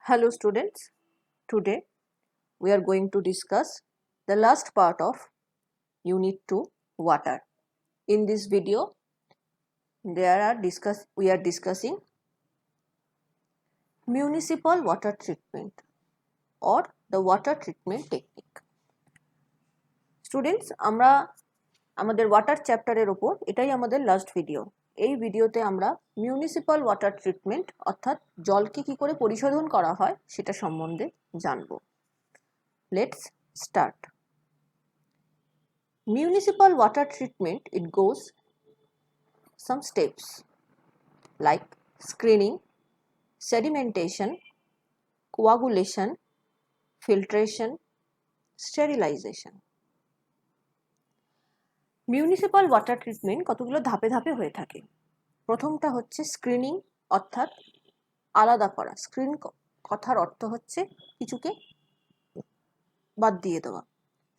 Hello students, today we are going to discuss the last part of Unit 2 Water. In this video, we are discussing municipal water treatment or the water treatment technique. Students, আমরা আমাদের water চ্যাপ্টারের উপর এটাই আমাদের last video. এই ভিডিওতে আমরা municipal water treatment অর্থাৎ জলকে কি করে পরিশোধন করা হয় সেটা সম্বন্ধে জানব। Let's start. Municipal water treatment, it goes some steps like screening, sedimentation, coagulation, filtration, sterilization. Municipal water treatment কতগুলো ধাপে ধাপে হয়ে থাকে। প্রথমটা হচ্ছে স্ক্রিনিং অর্থাৎ আলাদা করা। স্ক্রিন কথার অর্থ হচ্ছে কিছুকে বাদ দিয়ে দেওয়া।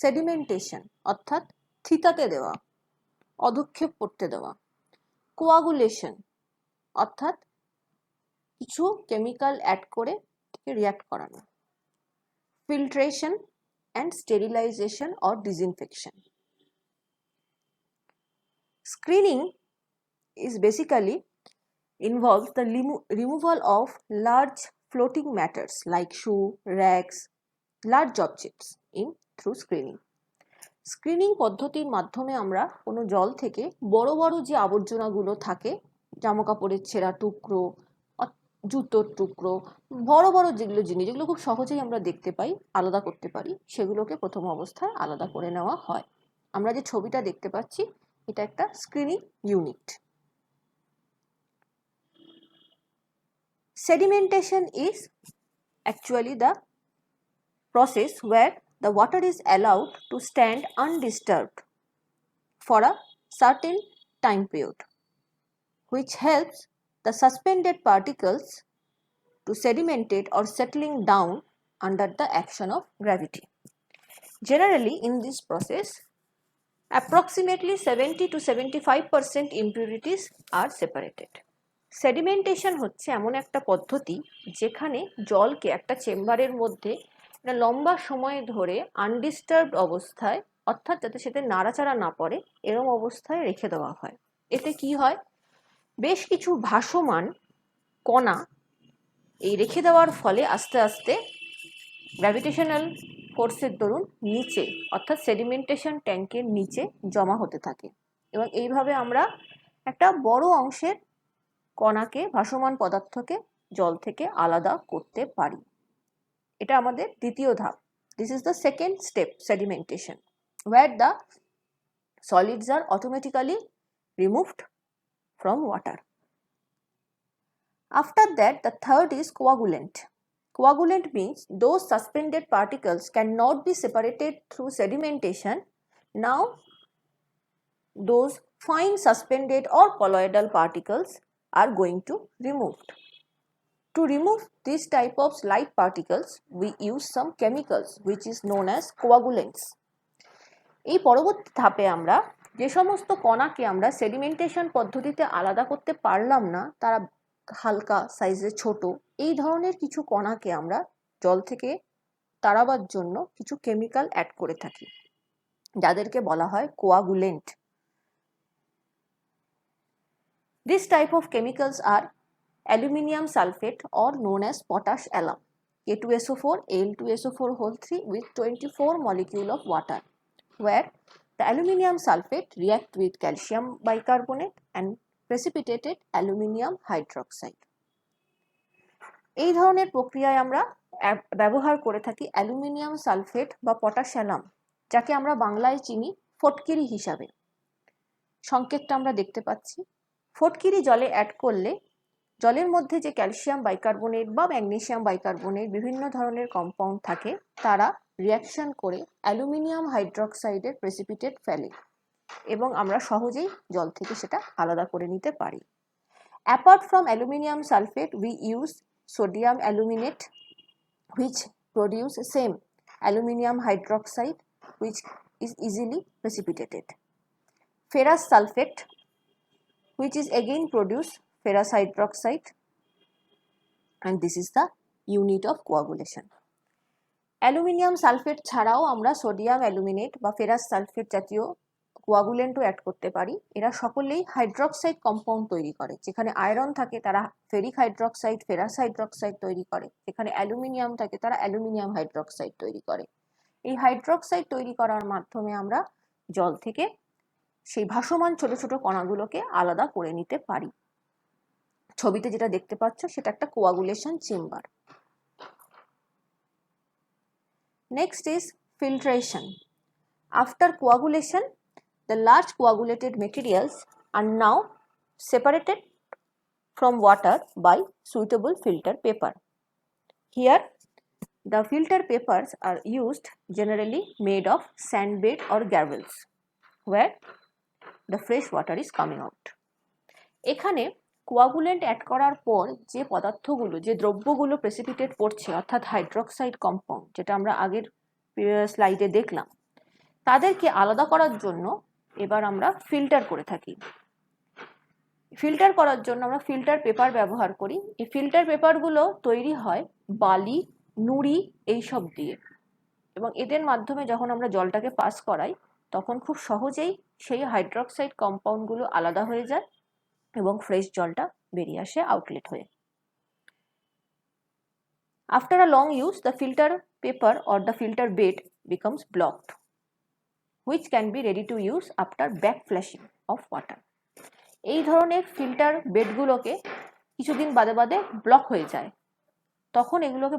সেডিমেন্টেশন অর্থাৎ থিতাতে দেওয়া, অধক্ষেপ করতে দেওয়া। কোয়াগুলেশন অর্থাৎ কিছু কেমিক্যাল অ্যাড করে রিঅ্যাক্ট করানো। Filtration and sterilisation or disinfection. Screening is basically involves the removal of large floating matters like shoe, rags, large objects through screening. Screening পদ্ধতির মাধ্যমে আমরা কোনো জল থেকে বড় বড় যে আবর্জনাগুলো থাকে, জামা কাপড়ের ছেঁড়া টুকরো, জুতোর টুকরো, বড় বড় যেগুলো জিনিস যেগুলো খুব সহজেই আমরা দেখতে পাই, আলাদা করতে পারি, সেগুলোকে প্রথম অবস্থায় আলাদা করে নেওয়া হয়। আমরা যে ছবিটা দেখতে পাচ্ছি এটা একটা screening unit. Sedimentation is actually the process where the water is allowed to stand undisturbed for a certain time period, which helps the suspended particles to sedimentate or settling down under the action of gravity. Generally, in this process, approximately 70 to 75% impurities are separated. Sedimentation হচ্ছে এমন একটা পদ্ধতি যেখানে জলকে একটা চেম্বারের মধ্যে লম্বা সময় ধরে আনডিস্টার্বড অবস্থায় অর্থাৎ যাতে সেটা নাড়াচাড়া না পড়ে এরকম অবস্থায় রেখে দেওয়া হয়। এতে কি হয়, বেশ কিছু ভাসমান কণা এই রেখে দেওয়ার ফলে আস্তে আস্তে গ্র্যাভিটেশনাল ফোর্সের দরুন নিচে অর্থাৎ সেডিমেন্টেশন ট্যাঙ্কের নিচে জমা হতে থাকে এবং এইভাবে আমরা একটা বড় অংশের কণাকে ভাসমান পদার্থকে জল থেকে আলাদা করতে পারি। এটা আমাদের দ্বিতীয় ধাপ। This is the second step, sedimentation, where the solids are automatically removed from water. After that, the third is coagulant. Coagulant means those suspended particles cannot be separated through sedimentation. Now, those fine suspended or colloidal particles are going to removed. To remove this type of light particles, we use some chemicals which is known as coagulants. এই পরবর্তী ধাপে আমরা যে সমস্ত কণাকে আমরা sedimentation পদ্ধতিতে আলাদা করতে পারলাম না, তারা হালকা সাইজে ছোট, এই ধরনের কিছু কণাকে আমরা জল থেকে তাড়াবার জন্য কিছু কেমিক্যাল অ্যাড করে থাকি, যাদেরকে বলা হয় coagulant. This type of chemicals are aluminium sulfate or known as potash alum, K2SO4, Al2SO4 with 24 molecule of water, where the aluminium sulfate react with calcium bicarbonate and precipitated aluminium hydroxide. এই ধরনের প্রক্রিয়ায় আমরা ব্যবহার করে থাকি aluminium sulphate বা potash alarm, যাকে আমরা বাংলায় চিনি ফটকিরি হিসাবে। সংকেতটা আমরা দেখতে পাচ্ছি। ফটকিরি জলে অ্যাড করলে জলের মধ্যে যে ক্যালসিয়াম বাইকার্বনেট বা ম্যাগনেসিয়াম বাইকার্বনেট বিভিন্ন ধরনের কম্পাউন্ড থাকে, তারা রিঅ্যাকশন করে অ্যালুমিনিয়াম হাইড্রক্সাইডের প্রেসিপিটেট ফেলে এবং আমরা সহজেই জল থেকে সেটা আলাদা করে নিতে পারি। Apart from aluminium sulphate, we use sodium aluminate, which produce same aluminium hydroxide, which is easily precipitated. Ferrous sulfate, which is again produce ferrous hydroxide, and this is the unit of coagulation. Aluminium sulphate ছাড়াও আমরা sodium aluminate বা ferrous sulphate জাতীয় কোয়াগুলেন্টও add করতে পারি। এরা সকলেই hydroxide compound তৈরি করে। যেখানে আয়রন থাকে তারা ফেরিক হাইড্রক্সাইড, ফেরাস হাইড্রক্সাইড তৈরি করে। যেখানে অ্যালুমিনিয়াম থাকে তারা অ্যালুমিনিয়াম হাইড্রক্সাইড তৈরি করে। এই হাইড্রক্সাইড তৈরি করার মাধ্যমে আমরা জল থেকে সেই ভাসমান ছোট ছোট কণাগুলোকে আলাদা করে নিতে পারি। ছবিতে যেটা দেখতে পাচ্ছ সেটা একটা coagulation chamber. Next is filtration. After coagulation, the large coagulated materials are now separated from water by suitable filter paper. Here, the filter papers are used generally made of sandbed or gravels, where the fresh water is coming out. এখানে coagulant add করার পর যে পদার্থগুলো, যে দ্রব্যগুলো precipitate পড়ছে, অর্থাৎ hydroxide compound, যেটা আমরা আগের স্লাইডে দেখলাম, তাদেরকে আলাদা করার জন্য এবার আমরা ফিল্টার করে থাকি। ফিল্টার করার জন্য আমরা ফিল্টার পেপার ব্যবহার করি। এই ফিল্টার পেপারগুলো তৈরি হয় বালি, নুড়ি এইসব দিয়ে, এবং এদের মাধ্যমে যখন আমরা জলটাকে পাস করাই তখন খুব সহজেই সেই হাইড্রক্সাইড কম্পাউন্ডগুলো আলাদা হয়ে যায় এবং ফ্রেশ জলটা বেরিয়ে আসে আউটলেট হয়ে। After a long use, the filter paper or the filter bed becomes blocked, which can be ready to use after backflashing of water. এই ধরনের ফিল্টার বেডগুলোকে কিছুদিন বাদে বাদে ব্লক হয়ে যায়, তখন এগুলোকে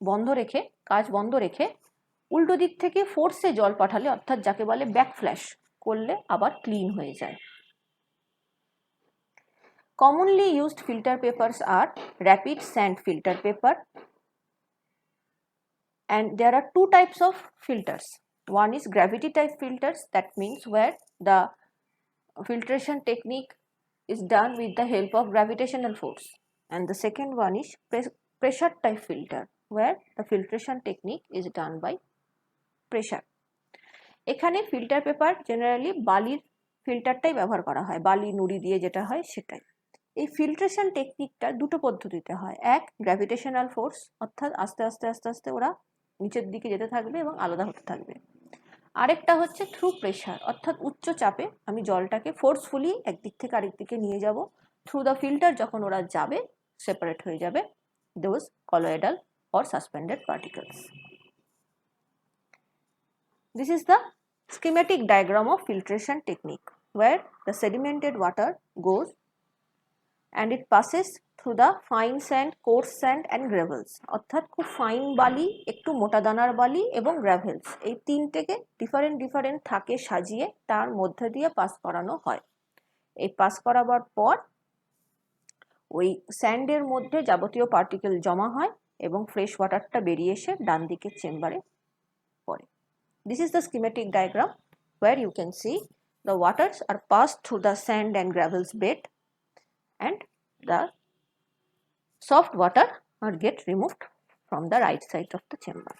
বন্ধ রেখে, কাজ বন্ধ রেখে উল্টো দিক থেকে ফোর্সে জল পাঠালে, অর্থাৎ যাকে বলে ব্যাকফ্ল্যাশ করলে, আবার ক্লিন হয়ে যায়। Commonly used filter papers are rapid sand filter paper, and there are two types of filters. One is gravity type filters, that means where the filtration technique is done with the help of gravitational force, and the second one is pressure type filter, where the filtration technique is done by pressure. এখানে filter paper generally বালির ফিল্টারটাই ব্যবহার করা হয়, বালি নুড়ি দিয়ে যেটা হয় সেটাই। এই ফিল্ট্রেশন টেকনিকটা দুটো পদ্ধতিতে হয়। এক, গ্র্যাভিটেশনাল ফোর্স, অর্থাৎ আস্তে আস্তে আস্তে আস্তে ওরা নিচের দিকে যেতে থাকবে এবং আলাদা হতে থাকবে। আরেকটা হচ্ছে থ্রু প্রেশার, অর্থাৎ উচ্চ চাপে আমি জলটাকে ফোর্সফুলি একদিক থেকে আরেক দিকে নিয়ে যাব, থ্রু দ্য ফিল্টার যখন ওরা যাবে সেপারেট হয়ে যাবে those colloidal or suspended particles. This is the schematic diagram of filtration technique, where the sedimented water goes and it passes through the fine sand, coarse sand and gravels, অর্থাৎ খুব fine বালি, একটু মোটা দানার বালি এবং গ্রাভেলস, এই তিনটেকে ডিফারেন্ট থাকে সাজিয়ে তার মধ্যে দিয়ে পাস করানো হয়। এই পাস করাবার পর ওই স্যান্ডের মধ্যে যাবতীয় পার্টিকেল জমা হয় এবং ফ্রেশ ওয়াটারটা বেরিয়ে এসে ডান দিকের চেম্বারে পড়ে। This is the schematic diagram where you can see the waters are passed through the sand and gravels bed, and the soft water are get removed from the right side of the chamber.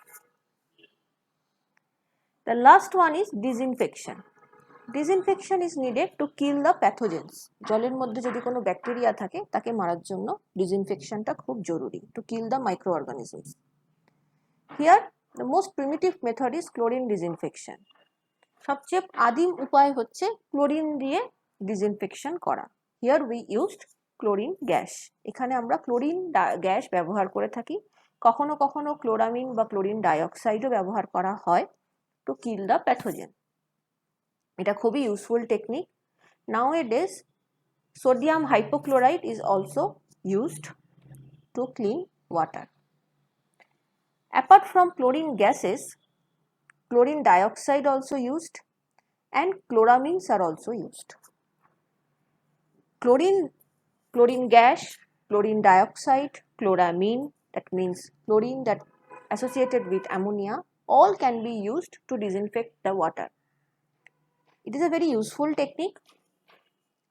The last one is disinfection. Disinfection is needed to kill the pathogens. জলের মধ্যে যদি কোনো bacteria থাকে তাকে মারার জন্য ডিসইনফেকশনটা খুব জরুরি, to kill the microorganisms. Here the most primitive method is chlorine disinfection. সবচেয়ে আদিম উপায় হচ্ছে ক্লোরিন দিয়ে ডিসইনফেকশন করা। Here we used chlorine gas. এখানে আমরা ক্লোরিন গ্যাস ব্যবহার করে থাকি। কখনো কখনো ক্লোরামিন বা ক্লোরিন ডাইঅক্সাইডও ব্যবহার করা হয় to kill the pathogen. এটা খুবই useful technique. Nowadays sodium hypochlorite is also used to clean water. Apart from chlorine gases, chlorine dioxide also used and chloramines are also used. Chlorine gas, chlorine dioxide, chloramine, that means chlorine that associated with ammonia, all can be used to disinfect the water. It is a very useful technique.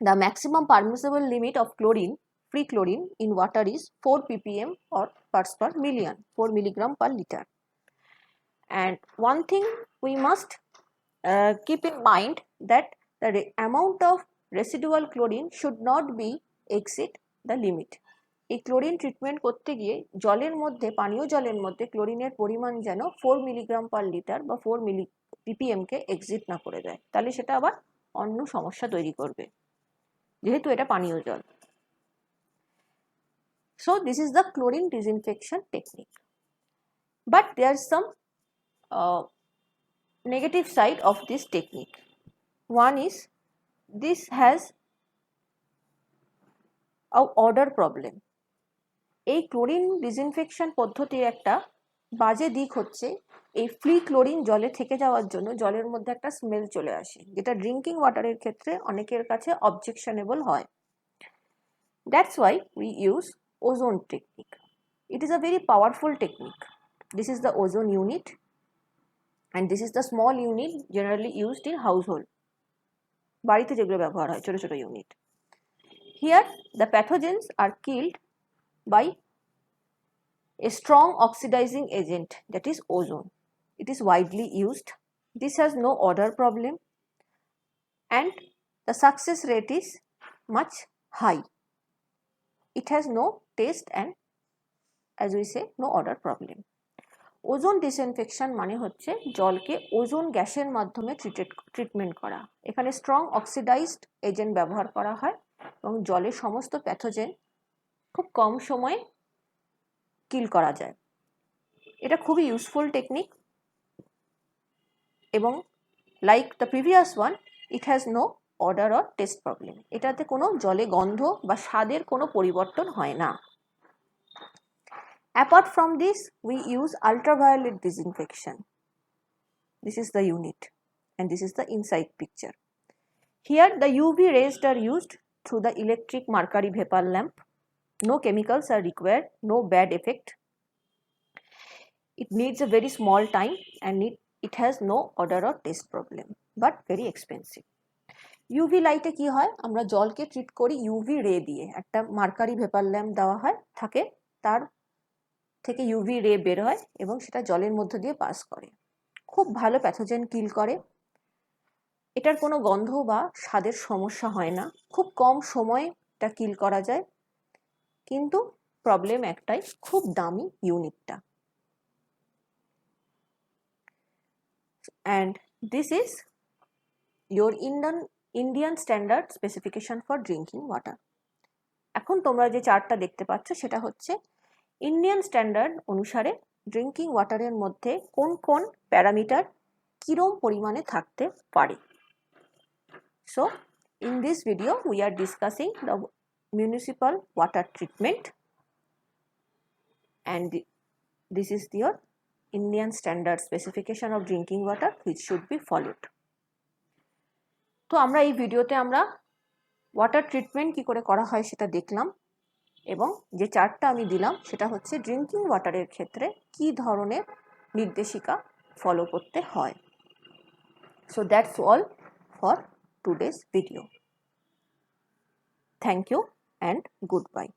The maximum permissible limit of chlorine, free chlorine in water is 4 ppm or parts per million, 4 milligram per liter. And one thing we must keep in mind that the amount of residual chlorine should not be exceed the limit. এই chlorine treatment করতে গিয়ে জলের মধ্যে, পানীয় জলের মধ্যে ক্লোরিনের পরিমাণ যেন 4 মিলিগ্রাম পার লিটার বা 4 ppm কে এক্সিট না করে দেয়, তাহলে সেটা আবার অন্য সমস্যা তৈরি করবে, যেহেতু এটা পানীয় জল। So this is the chlorine disinfection technique. But there is some negative side of this technique. One is this has a odor problem. এই ক্লোরিন ডিসইনফেকশন পদ্ধতির একটা বাজে দিক হচ্ছে এই ফ্রি ক্লোরিন জলে থেকে যাওয়ার জন্য জলের মধ্যে একটা স্মেল চলে আসে, যেটা ড্রিঙ্কিং ওয়াটারের ক্ষেত্রে অনেকের কাছে অবজেকশনেবল হয়। That's why we use ozone technique. It is a very powerful technique. This is the ozone unit, and this is the small unit generally used in household. বাড়িতে যেগুলো ব্যবহার হয় ছোট ছোট unit. Here the pathogens are killed by a strong oxidizing agent, that is ozone. It is widely used. This has no odor problem and the success rate is much high. It has no taste and, as we say, no odor problem. Ozone disinfection মানে হচ্ছে জলকে ozone গ্যাসের মাধ্যমে treatment করা। এখানে strong oxidised agent ব্যবহার করা হয় এবং জলের সমস্ত প্যাথোজেন খুব কম সময়ে কিল করা যায়। এটা খুবই ইউজফুল টেকনিক এবং like the previous one, it has no odour or taste problem. এটাতে কোনো জলে গন্ধ বা স্বাদের কোনো পরিবর্তন হয় না। Apart from this, we use ultraviolet disinfection. This is the unit and this is the inside picture. Here the UV rays are used through the electric mercury vapor lamp. No chemicals are required, no bad effect. It needs a very small time and it has no odor or taste problem, but very expensive. UV লাইটে কি হয়, আমরা জলকে treat করি UV রে দিয়ে। একটা mercury vapour lamp দেওয়া হয় থাকে, তার থেকে UV রে বের হয় এবং সেটা জলের মধ্য দিয়ে পাস করে, খুব ভালো প্যাথোজেন কিল করে। এটার কোনো গন্ধ বা স্বাদের সমস্যা হয় না, খুব কম সময়ে এটা কিল করা যায়, কিন্তু প্রবলেম একটাই, খুব দামি ইউনিটটা। And this is your Indian standard specification for drinking water. এখন তোমরা যে চার্টটা দেখতে পাচ্ছ সেটা হচ্ছে ইন্ডিয়ান স্ট্যান্ডার্ড অনুসারে ড্রিঙ্কিং ওয়াটারের মধ্যে কোন কোন প্যারামিটার কিরম পরিমাণে থাকতে পারে। So in this video we are discussing the municipal water treatment and this is your Indian standard specification of drinking water which should be followed. তো আমরা এই ভিডিওতে আমরা ওয়াটার ট্রিটমেন্ট কি করে করা হয় সেটা দেখলাম এবং যে চার্টটা আমি দিলাম সেটা হচ্ছে ড্রিঙ্কিং ওয়াটারের ক্ষেত্রে কি ধরনের নির্দেশিকা ফলো করতে হয়। So that's all for today's video. Thank you and goodbye.